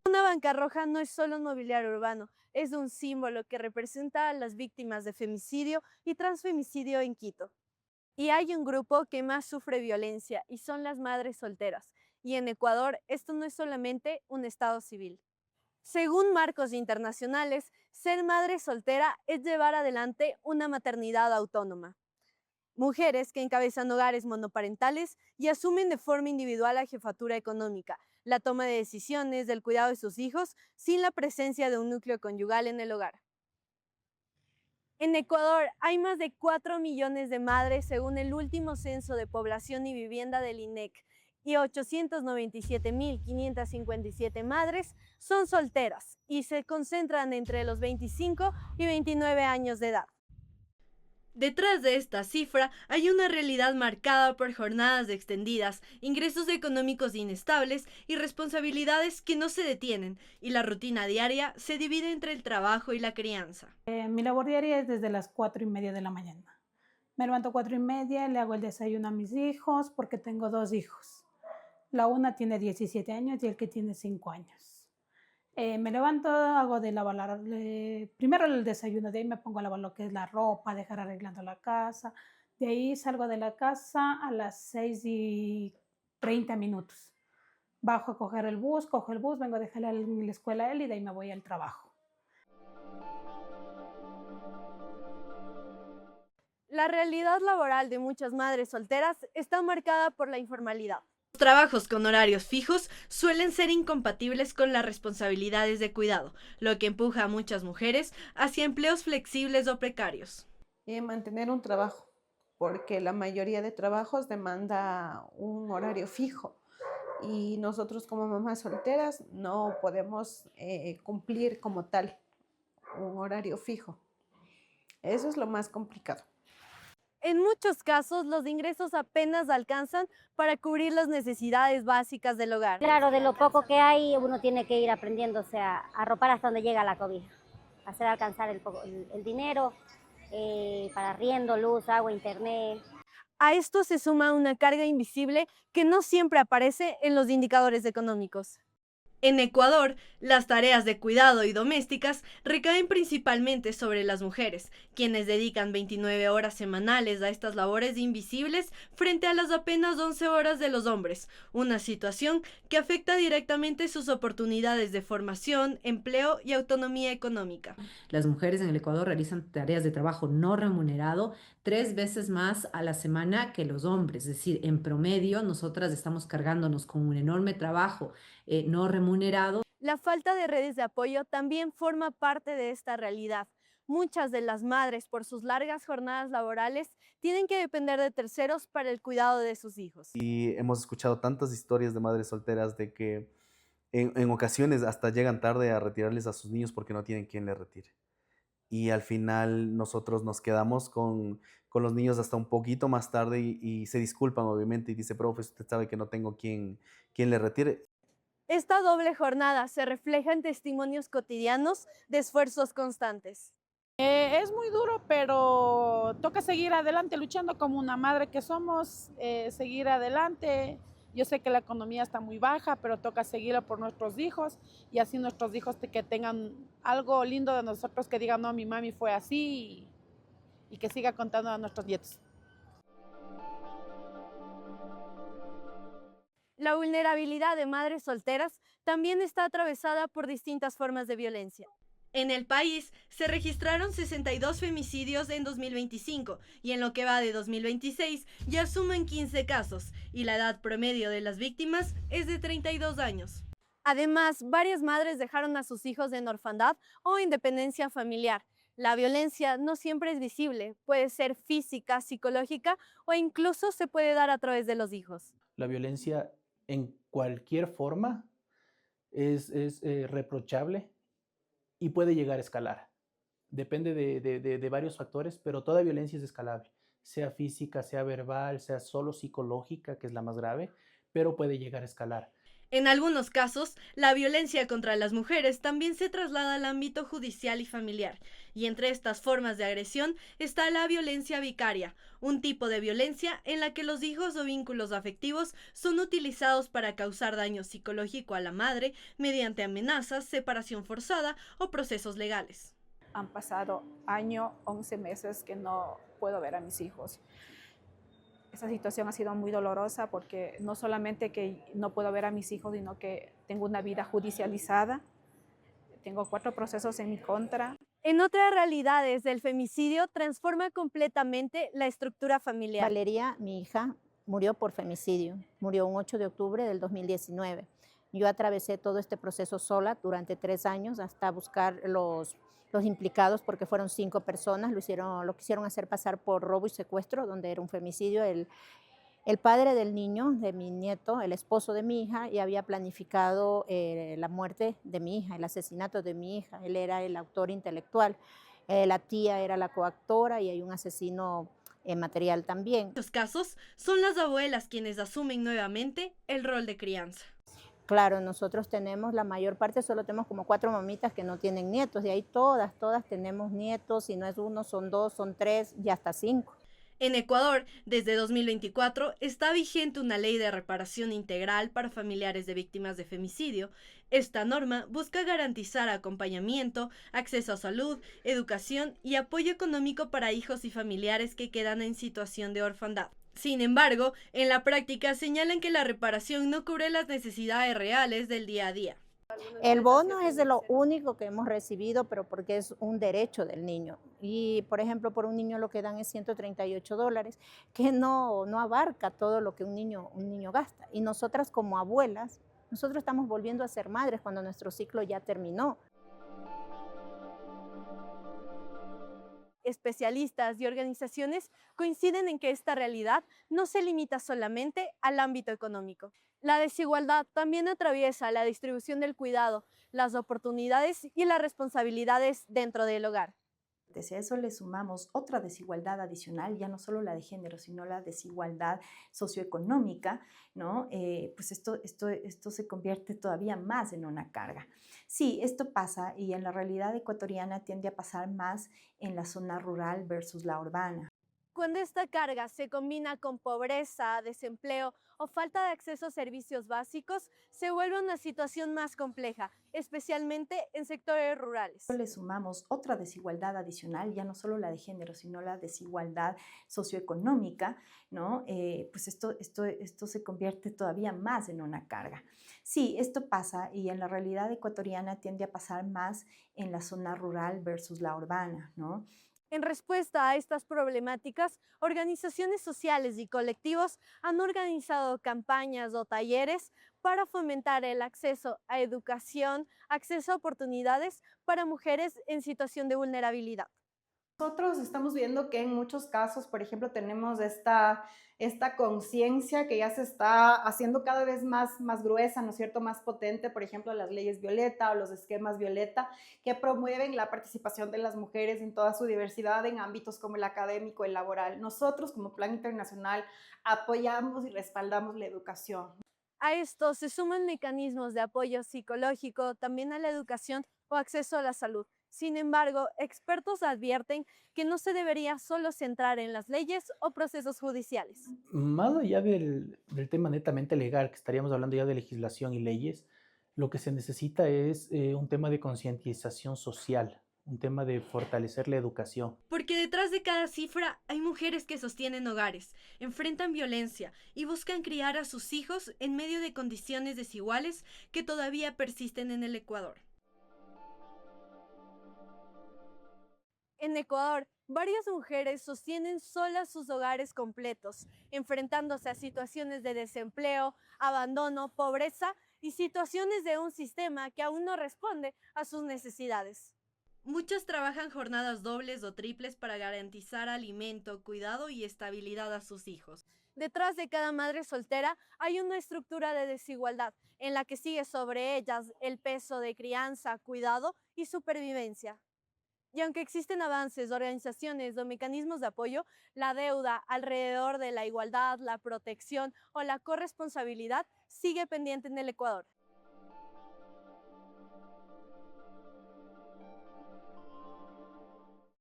Una banca roja no es solo un mobiliario urbano, es un símbolo que representa a las víctimas de femicidio y transfemicidio en Quito. Y hay un grupo que más sufre violencia y son las madres solteras. Y en Ecuador esto no es solamente un estado civil. Según marcos internacionales, ser madre soltera es llevar adelante una maternidad autónoma. Mujeres que encabezan hogares monoparentales y asumen de forma individual la jefatura económica, la toma de decisiones del cuidado de sus hijos sin la presencia de un núcleo conyugal en el hogar. En Ecuador hay más de 4 millones de madres según el último censo de población y vivienda del INEC y 897.557 madres son solteras y se concentran entre los 25 y 29 años de edad. Detrás de esta cifra hay una realidad marcada por jornadas extendidas, ingresos económicos inestables y responsabilidades que no se detienen, y la rutina diaria se divide entre el trabajo y la crianza. Mi labor diaria es desde las 4:30 de la mañana. Me levanto 4:30, le hago el desayuno a mis hijos porque tengo 2 hijos. La una tiene 17 años y el que tiene 5 años. Me levanto, hago de lavar, primero el desayuno, de ahí me pongo a lavar lo que es la ropa, dejar arreglando la casa. De ahí salgo de la casa a las 6:30. Bajo a coger el bus, cojo el bus, vengo a dejarle en la escuela a él y de ahí me voy al trabajo. La realidad laboral de muchas madres solteras está marcada por la informalidad. Los trabajos con horarios fijos suelen ser incompatibles con las responsabilidades de cuidado, lo que empuja a muchas mujeres hacia empleos flexibles o precarios. Mantener un trabajo, porque la mayoría de trabajos demanda un horario fijo y nosotros como mamás solteras no podemos cumplir como tal un horario fijo. Eso es lo más complicado. En muchos casos, los ingresos apenas alcanzan para cubrir las necesidades básicas del hogar. Claro, de lo poco que hay, uno tiene que ir aprendiéndose a arropar hasta donde llega la cobija, hacer alcanzar el dinero para arriendo, luz, agua, internet. A esto se suma una carga invisible que no siempre aparece en los indicadores económicos. En Ecuador, las tareas de cuidado y domésticas recaen principalmente sobre las mujeres, quienes dedican 29 horas semanales a estas labores invisibles frente a las apenas 11 horas de los hombres, una situación que afecta directamente sus oportunidades de formación, empleo y autonomía económica. Las mujeres en el Ecuador realizan tareas de trabajo no remunerado 3 veces más a la semana que los hombres, es decir, en promedio nosotras estamos cargándonos con un enorme trabajo no remunerado. La falta de redes de apoyo también forma parte de esta realidad. Muchas de las madres, por sus largas jornadas laborales, tienen que depender de terceros para el cuidado de sus hijos. Y hemos escuchado tantas historias de madres solteras de que en ocasiones hasta llegan tarde a retirarles a sus niños porque no tienen quien les retire. Y al final nosotros nos quedamos con los niños hasta un poquito más tarde y se disculpan obviamente y dice, profe, usted sabe que no tengo quien le retire. Esta doble jornada se refleja en testimonios cotidianos de esfuerzos constantes. Es muy duro, pero toca seguir adelante luchando como una madre que somos, seguir adelante. Yo sé que la economía está muy baja, pero toca seguirlo por nuestros hijos y así nuestros hijos que tengan algo lindo de nosotros, que digan, no, mi mami fue así y que siga contando a nuestros nietos. La vulnerabilidad de madres solteras también está atravesada por distintas formas de violencia. En el país se registraron 62 femicidios en 2025 y en lo que va de 2026 ya suman 15 casos y la edad promedio de las víctimas es de 32 años. Además, varias madres dejaron a sus hijos en orfandad o en dependencia familiar. La violencia no siempre es visible, puede ser física, psicológica o incluso se puede dar a través de los hijos. La violencia en cualquier forma es reprochable y puede llegar a escalar. Depende de varios factores, pero toda violencia es escalable, sea física, sea verbal, sea solo psicológica, que es la más grave, pero puede llegar a escalar. En algunos casos, la violencia contra las mujeres también se traslada al ámbito judicial y familiar, y entre estas formas de agresión está la violencia vicaria, un tipo de violencia en la que los hijos o vínculos afectivos son utilizados para causar daño psicológico a la madre mediante amenazas, separación forzada o procesos legales. Han pasado año, 11 meses que no puedo ver a mis hijos. Esa situación ha sido muy dolorosa porque no solamente que no puedo ver a mis hijos, sino que tengo una vida judicializada. Tengo 4 procesos en mi contra. En otras realidades, el femicidio transforma completamente la estructura familiar. Valeria, mi hija, murió por femicidio. Murió un 8 de octubre del 2019. Yo atravesé todo este proceso sola durante 3 años hasta buscar los implicados, porque fueron 5 personas, lo quisieron hacer pasar por robo y secuestro, donde era un femicidio. El padre del niño, de mi nieto, el esposo de mi hija, ya había planificado la muerte de mi hija, el asesinato de mi hija. Él era el autor intelectual, la tía era la coactora y hay un asesino material también. En estos casos, son las abuelas quienes asumen nuevamente el rol de crianza. Claro, nosotros tenemos, la mayor parte solo tenemos como 4 mamitas que no tienen nietos, y ahí todas tenemos nietos, si no es 1, son 2, son 3 y hasta 5. En Ecuador, desde 2024, está vigente una ley de reparación integral para familiares de víctimas de femicidio. Esta norma busca garantizar acompañamiento, acceso a salud, educación y apoyo económico para hijos y familiares que quedan en situación de orfandad. Sin embargo, en la práctica señalan que la reparación no cubre las necesidades reales del día a día. El bono es de lo único que hemos recibido, pero porque es un derecho del niño. Y, por ejemplo, por un niño lo que dan es $138, que no abarca todo lo que un niño gasta. Y nosotras como abuelas, nosotros estamos volviendo a ser madres cuando nuestro ciclo ya terminó. Especialistas y organizaciones coinciden en que esta realidad no se limita solamente al ámbito económico. La desigualdad también atraviesa la distribución del cuidado, las oportunidades y las responsabilidades dentro del hogar. Si a eso le sumamos otra desigualdad adicional, ya no solo la de género, sino la desigualdad socioeconómica, ¿no? Pues esto se convierte todavía más en una carga. Sí, esto pasa, y en la realidad ecuatoriana tiende a pasar más en la zona rural versus la urbana. Cuando esta carga se combina con pobreza, desempleo o falta de acceso a servicios básicos, se vuelve una situación más compleja, especialmente en sectores rurales. Le sumamos otra desigualdad adicional, ya no solo la de género, sino la desigualdad socioeconómica, ¿no? Pues esto se convierte todavía más en una carga. Sí, esto pasa, y en la realidad ecuatoriana tiende a pasar más en la zona rural versus la urbana, ¿no? En respuesta a estas problemáticas, organizaciones sociales y colectivos han organizado campañas o talleres para fomentar el acceso a educación, acceso a oportunidades para mujeres en situación de vulnerabilidad. Nosotros estamos viendo que en muchos casos, por ejemplo, tenemos esta conciencia que ya se está haciendo cada vez más gruesa, ¿no es cierto?, más potente, por ejemplo, las leyes Violeta o los esquemas Violeta, que promueven la participación de las mujeres en toda su diversidad en ámbitos como el académico, el laboral. Nosotros, como Plan Internacional, apoyamos y respaldamos la educación. A esto se suman mecanismos de apoyo psicológico, también a la educación o acceso a la salud. Sin embargo, expertos advierten que no se debería solo centrar en las leyes o procesos judiciales. Más allá del tema netamente legal, que estaríamos hablando ya de legislación y leyes, lo que se necesita es un tema de concientización social, un tema de fortalecer la educación. Porque detrás de cada cifra hay mujeres que sostienen hogares, enfrentan violencia y buscan criar a sus hijos en medio de condiciones desiguales que todavía persisten en el Ecuador. En Ecuador, varias mujeres sostienen solas sus hogares completos, enfrentándose a situaciones de desempleo, abandono, pobreza y situaciones de un sistema que aún no responde a sus necesidades. Muchas trabajan jornadas dobles o triples para garantizar alimento, cuidado y estabilidad a sus hijos. Detrás de cada madre soltera hay una estructura de desigualdad en la que sigue sobre ellas el peso de crianza, cuidado y supervivencia. Y aunque existen avances, organizaciones o mecanismos de apoyo, la deuda alrededor de la igualdad, la protección o la corresponsabilidad sigue pendiente en el Ecuador.